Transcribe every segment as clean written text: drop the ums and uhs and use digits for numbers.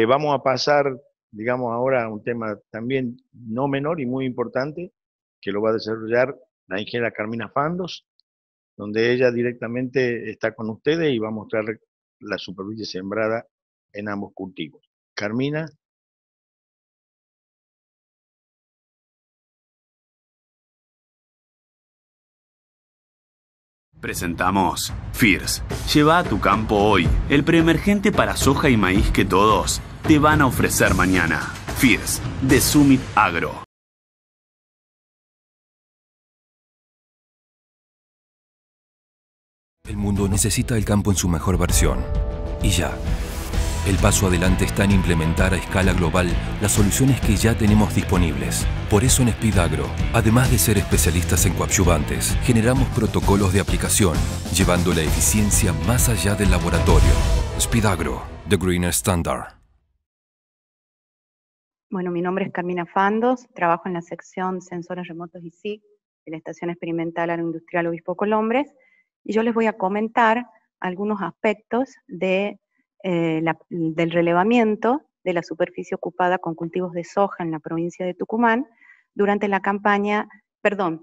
Vamos a pasar, digamos, ahora a un tema también no menor y muy importante, que lo va a desarrollar la ingeniera Carmina Fandos, donde ella directamente está con ustedes y va a mostrar la superficie sembrada en ambos cultivos. Carmina. Presentamos Fierce. Lleva a tu campo hoy el preemergente para soja y maíz que todos te van a ofrecer mañana. Fierce, de Summit Agro. El mundo necesita el campo en su mejor versión. Y ya. El paso adelante está en implementar a escala global las soluciones que ya tenemos disponibles. Por eso en Speed Agro, además de ser especialistas en coadyuvantes, generamos protocolos de aplicación, llevando la eficiencia más allá del laboratorio. Speed Agro, The Greener Standard. Bueno, mi nombre es Carmina Fandos, trabajo en la sección Sensores Remotos y SIG de la Estación Experimental Agroindustrial Obispo Colombres, y yo les voy a comentar algunos aspectos del relevamiento de la superficie ocupada con cultivos de soja en la provincia de Tucumán durante la campaña,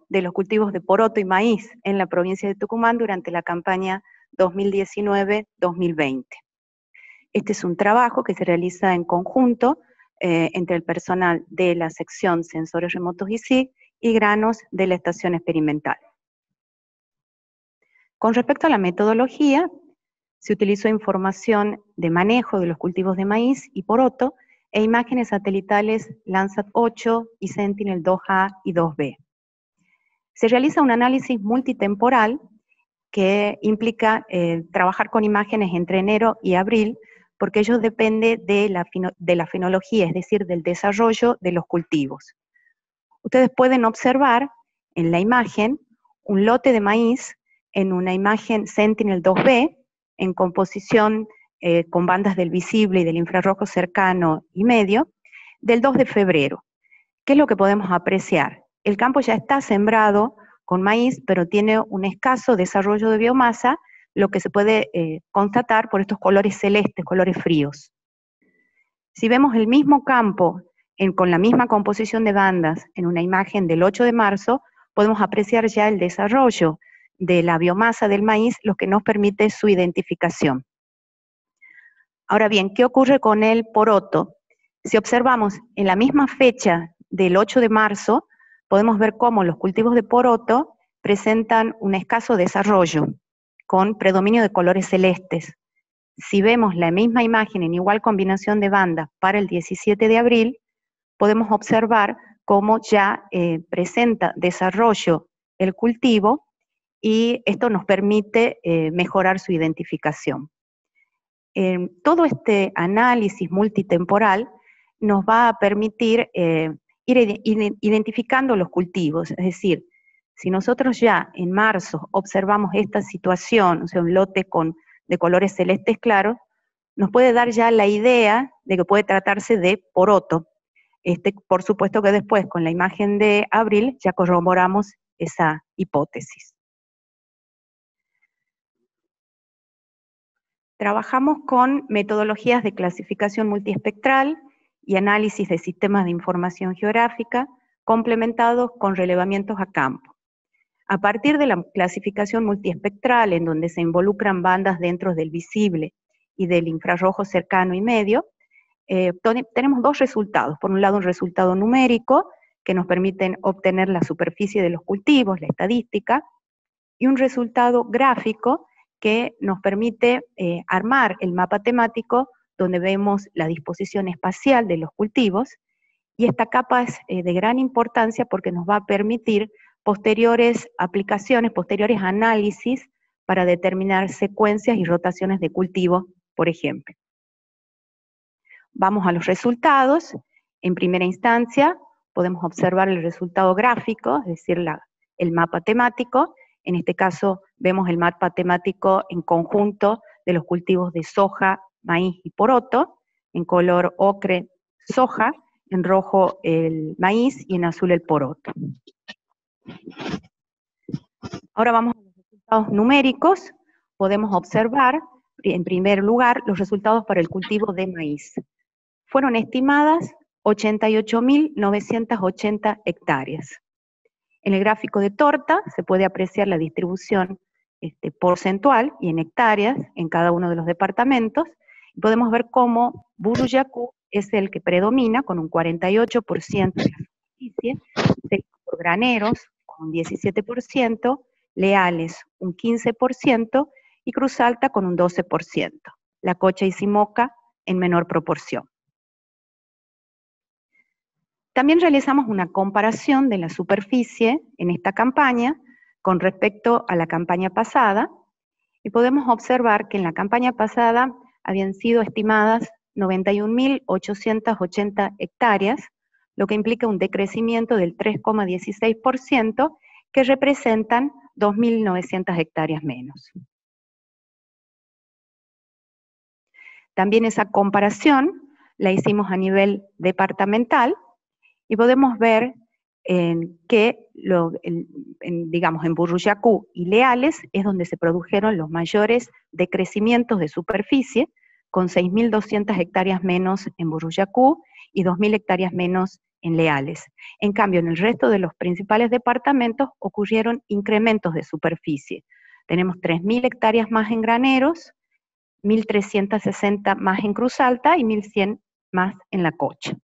de los cultivos de poroto y maíz en la provincia de Tucumán durante la campaña 2019-2020. Este es un trabajo que se realiza en conjunto entre el personal de la sección Sensores Remotos y SIG y granos de la estación experimental. Con respecto a la metodología, se utilizó información de manejo de los cultivos de maíz y poroto e imágenes satelitales Landsat 8 y Sentinel 2A y 2B. Se realiza un análisis multitemporal que implica trabajar con imágenes entre enero y abril, porque ello depende de la fenología, es decir, del desarrollo de los cultivos. Ustedes pueden observar en la imagen un lote de maíz en una imagen Sentinel 2B, en composición con bandas del visible y del infrarrojo cercano y medio, del 2 de febrero. ¿Qué es lo que podemos apreciar? El campo ya está sembrado con maíz, pero tiene un escaso desarrollo de biomasa, lo que se puede constatar por estos colores celestes, colores fríos. Si vemos el mismo campo con la misma composición de bandas en una imagen del 8 de marzo, podemos apreciar ya el desarrollo de la biomasa del maíz, lo que nos permite su identificación. Ahora bien, ¿qué ocurre con el poroto? Si observamos en la misma fecha del 8 de marzo, podemos ver cómo los cultivos de poroto presentan un escaso desarrollo, con predominio de colores celestes. Si vemos la misma imagen en igual combinación de bandas para el 17 de abril, podemos observar cómo ya presenta desarrollo el cultivo, y esto nos permite mejorar su identificación. Todo este análisis multitemporal nos va a permitir ir identificando los cultivos, es decir, si nosotros ya en marzo observamos esta situación, o sea, un lote de colores celestes claros, nos puede dar ya la idea de que puede tratarse de poroto. Por supuesto que después, con la imagen de abril, ya corroboramos esa hipótesis. Trabajamos con metodologías de clasificación multiespectral y análisis de sistemas de información geográfica, complementados con relevamientos a campo. A partir de la clasificación multiespectral, en donde se involucran bandas dentro del visible y del infrarrojo cercano y medio, tenemos dos resultados. Por un lado, un resultado numérico, que nos permiten obtener la superficie de los cultivos, la estadística, y un resultado gráfico que nos permite armar el mapa temático, donde vemos la disposición espacial de los cultivos, y esta capa es de gran importancia porque nos va a permitir posteriores aplicaciones, posteriores análisis para determinar secuencias y rotaciones de cultivo, por ejemplo. Vamos a los resultados. En primera instancia podemos observar el resultado gráfico, es decir, el mapa temático. En este caso vemos el mapa temático en conjunto de los cultivos de soja, maíz y poroto, en color ocre soja, en rojo el maíz y en azul el poroto. Ahora vamos a los resultados numéricos. Podemos observar, en primer lugar, los resultados para el cultivo de maíz. fueron estimadas 88.980 hectáreas. En el gráfico de torta se puede apreciar la distribución porcentual y en hectáreas en cada uno de los departamentos, y podemos ver cómo Buruyacú es el que predomina con un 48% de la superficie, seguido por Graneros con un 17%, Leales un 15% y Cruz Alta con un 12%. La Cocha y Simoca en menor proporción. También realizamos una comparación de la superficie en esta campaña con respecto a la campaña pasada, y podemos observar que en la campaña pasada habían sido estimadas 91.880 hectáreas, lo que implica un decrecimiento del 3,16%, que representan 2.900 hectáreas menos. También esa comparación la hicimos a nivel departamental, y podemos ver que, digamos, en Buruyacú y Leales es donde se produjeron los mayores decrecimientos de superficie, con 6.200 hectáreas menos en Buruyacú y 2.000 hectáreas menos en Leales. En cambio, en el resto de los principales departamentos ocurrieron incrementos de superficie. Tenemos 3.000 hectáreas más en Graneros, 1.360 más en Cruz Alta y 1.100 más en La Cocha.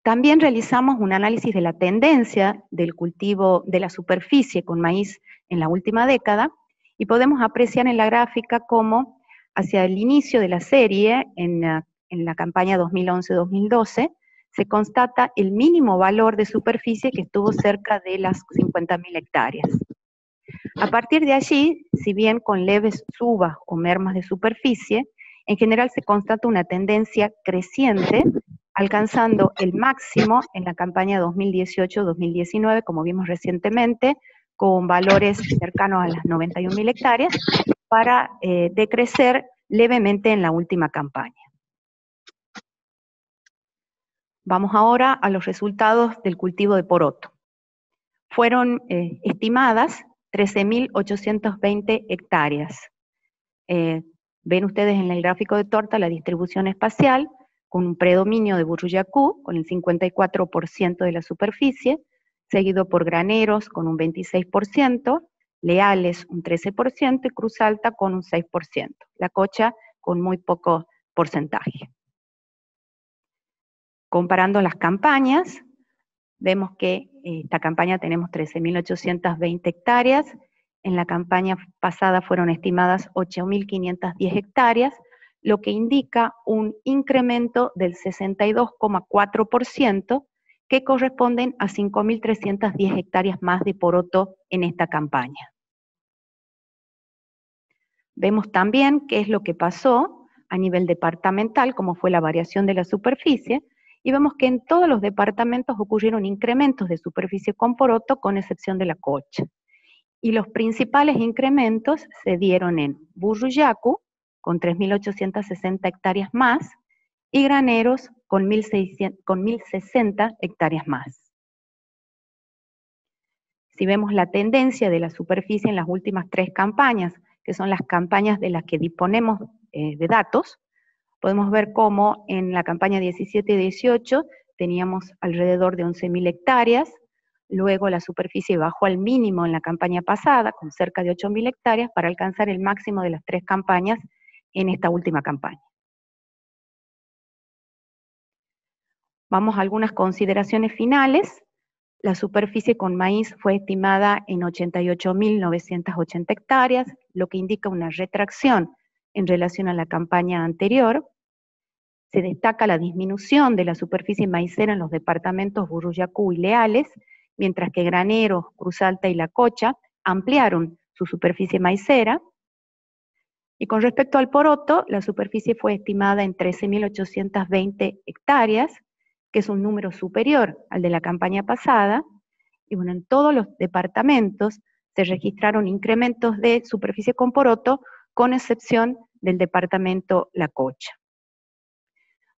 También realizamos un análisis de la tendencia del cultivo de la superficie con maíz en la última década, y podemos apreciar en la gráfica cómo hacia el inicio de la serie, en la campaña 2011-2012, se constata el mínimo valor de superficie que estuvo cerca de las 50.000 hectáreas. A partir de allí, si bien con leves subas o mermas de superficie, en general se constata una tendencia creciente, alcanzando el máximo en la campaña 2018-2019, como vimos recientemente, con valores cercanos a las 91.000 hectáreas, para decrecer levemente en la última campaña. Vamos ahora a los resultados del cultivo de poroto. Fueron estimadas 13.820 hectáreas. Ven ustedes en el gráfico de torta la distribución espacial, con un predominio de Buruyacú, con el 54% de la superficie, seguido por Graneros con un 26%, Leales un 13% y Cruz Alta con un 6%. La Cocha con muy poco porcentaje. Comparando las campañas, vemos que esta campaña tenemos 13.820 hectáreas, en la campaña pasada fueron estimadas 8.510 hectáreas, lo que indica un incremento del 62,4%, que corresponden a 5.310 hectáreas más de poroto en esta campaña. Vemos también qué es lo que pasó a nivel departamental, cómo fue la variación de la superficie, y vemos que en todos los departamentos ocurrieron incrementos de superficie con poroto, con excepción de La Cocha. Y los principales incrementos se dieron en Buruyacú, con 3.860 hectáreas más, y Graneros con 1.060 hectáreas más. Si vemos la tendencia de la superficie en las últimas 3 campañas, que son las campañas de las que disponemos de datos, podemos ver cómo en la campaña 17 y 18 teníamos alrededor de 11.000 hectáreas, luego la superficie bajó al mínimo en la campaña pasada, con cerca de 8.000 hectáreas, para alcanzar el máximo de las 3 campañas en esta última campaña. Vamos a algunas consideraciones finales. La superficie con maíz fue estimada en 88.980 hectáreas, lo que indica una retracción en relación a la campaña anterior. Se destaca la disminución de la superficie maicera en los departamentos Buruyacú y Leales, mientras que Graneros, Cruz Alta y La Cocha ampliaron su superficie maicera. Y con respecto al poroto, la superficie fue estimada en 13.820 hectáreas, que es un número superior al de la campaña pasada, y bueno, en todos los departamentos se registraron incrementos de superficie con poroto, con excepción del departamento La Cocha.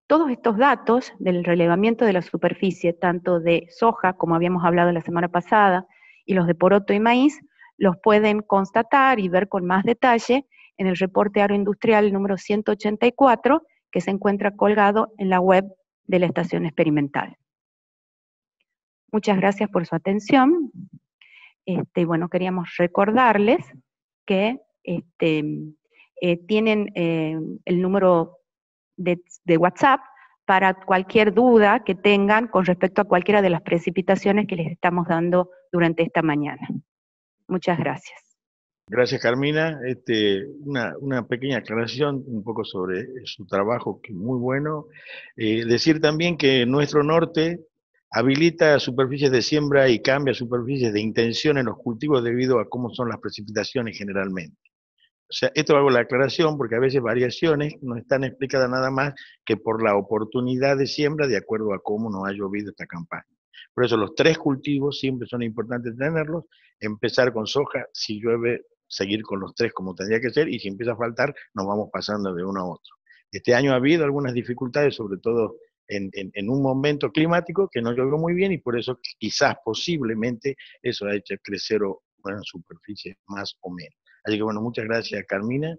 Todos estos datos del relevamiento de la superficie, tanto de soja, como habíamos hablado la semana pasada, y los de poroto y maíz, los pueden constatar y ver con más detalle en el reporte agroindustrial número 184, que se encuentra colgado en la web de la estación experimental. Muchas gracias por su atención. Bueno, queríamos recordarles que tienen el número de WhatsApp para cualquier duda que tengan con respecto a cualquiera de las precipitaciones que les estamos dando durante esta mañana. Muchas gracias. Gracias, Carmina. Una pequeña aclaración un poco sobre su trabajo, que es muy bueno. Decir también que nuestro norte habilita superficies de siembra y cambia superficies de intención en los cultivos debido a cómo son las precipitaciones generalmente. O sea, esto hago la aclaración porque a veces variaciones no están explicadas nada más que por la oportunidad de siembra de acuerdo a cómo nos ha llovido esta campaña. Por eso los 3 cultivos siempre son importantes tenerlos, empezar con soja, si llueve, seguir con los 3 como tendría que ser, y si empieza a faltar, nos vamos pasando de uno a otro. Este año ha habido algunas dificultades, sobre todo en un momento climático que no llovió muy bien, y por eso quizás, posiblemente, eso ha hecho crecer una superficie más o menos. Así que bueno, muchas gracias, Carmina.